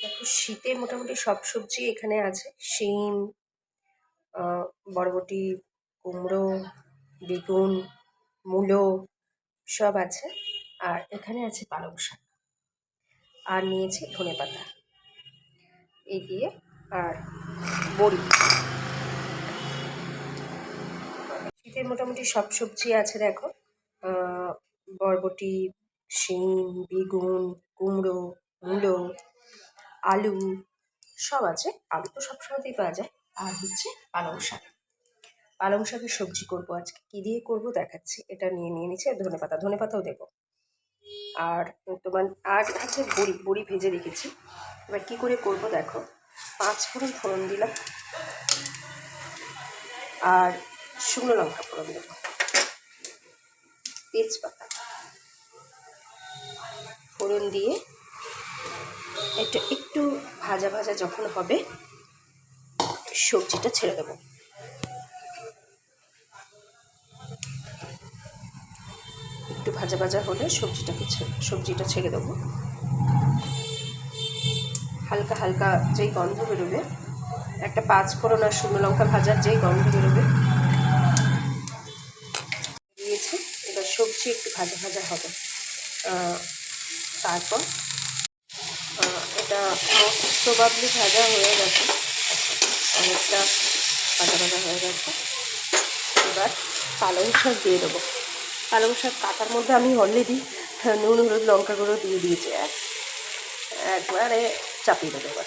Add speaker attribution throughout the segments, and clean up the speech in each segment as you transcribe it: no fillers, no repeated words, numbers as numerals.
Speaker 1: দেখো শীতে মোটামুটি সব সবজি এখানে আছে। শিম, বরবটি, কুমড়ো, বেগুন, মূলো সব আছে। আর এখানে আছে পালং শাক। আর নিয়েছি ধনেপাতা এই দিয়ে, আর বড়ি। শীতে মোটামুটি সব সবজি আছে দেখো। বরবটি, শিম, বেগুন, কুমড়ো, মূলো, আলু সব আছে। আলু তো সবসময়তেই পাওয়া যায়। আর হচ্ছে পালং শাক। পালং শাকের সবজি করবো আজকে। কী দিয়ে করবো দেখাচ্ছি। এটা নিয়ে নিয়েছি, আর ধনেপাতাও দেবো। আর তোমার আর হচ্ছে বড়ি ভেজে রেখেছি। এবার কী করে করবো দেখো। 5 ফোড়ন ফোড়ন দিলাম, আর শুকনো লঙ্কা ফোড়ন দেবো, তেজপাতা ফোড়ন দিয়ে এটা একটু ভাজা ভাজা যখন হবে সবজিটা ছেড়ে দেবো। একটু ভাজা ভাজা হলে সবজিটা ছেড়ে দেবো। হালকা হালকা যেই গন্ধ বেরোবে, একটা 5 ফোড়ন আর শুকনো লঙ্কা ভাজার যেই গন্ধ বেরোবে দিয়েছি। এবার সবজি একটু ভাজা ভাজা হবে। তারপর এটা প্রবাবলি ভাজা হয়ে গেছে, অনেকটা ভাজা ভাজা হয়ে গেছে। এবার পালং শাক দিয়ে দেবো। পালং শাক কাটার মধ্যে আমি অলরেডি নুন, হলুদ, লঙ্কা গুঁড়ো দিয়ে দিয়েছি। একবারে চাপিয়ে দেবো। এবার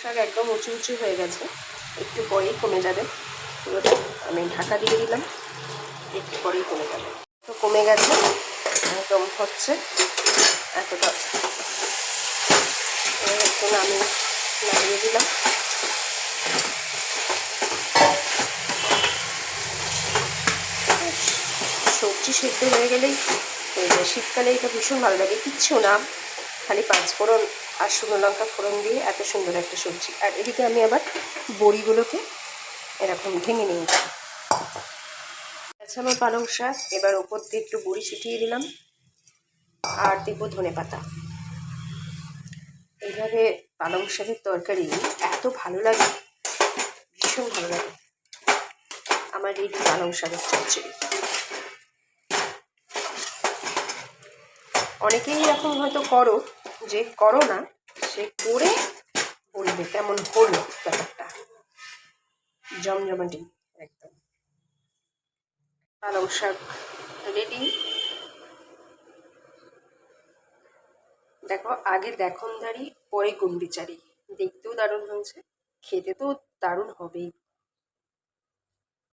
Speaker 1: শাক একদম উঁচু উঁচু হয়ে গেছে, একটু পরেই কমে যাবে। আমি ঢাকা দিয়ে দিলাম, একটু পরেই কমে যাবে। তো কমে গেছে, একদম হচ্ছে এতটা। একটু নামিয়ে দিলাম। সবজি সেদ্ধ হয়ে গেলেই শীতকালে এটা ভীষণ ভালো লাগে। কিচ্ছু না, খালি 5 ফোড়ন আর শুকনো লঙ্কা ফোড়ন দিয়ে এত সুন্দর একটা সবজি। আর এদিকে আমি আবার বড়িগুলোকে এরকম ভেঙে নিয়েছি। আচ্ছা, আমার পালং শাক। এবার ওপর দিয়ে একটু বড়ি ছিটিয়ে দিলাম, আর দেবো ধনেপাতা। এইভাবে পালং শাকের তরকারি এত ভালো লাগে, ভীষণ ভালো লাগে আমার এই পালং শাকের চচ্চড়ি। অনেকেই এরকম হয়তো করো, যে করো না সে করে বলবে কেমন হলো ব্যাপারটা। জমজমাটি একদম। পালং শাক রেডি। দেখো, আগে দেখনদারি পরে গুণবিচারি। দেখতেও দারুণ হয়েছে, খেতে তো দারুণ হবেই।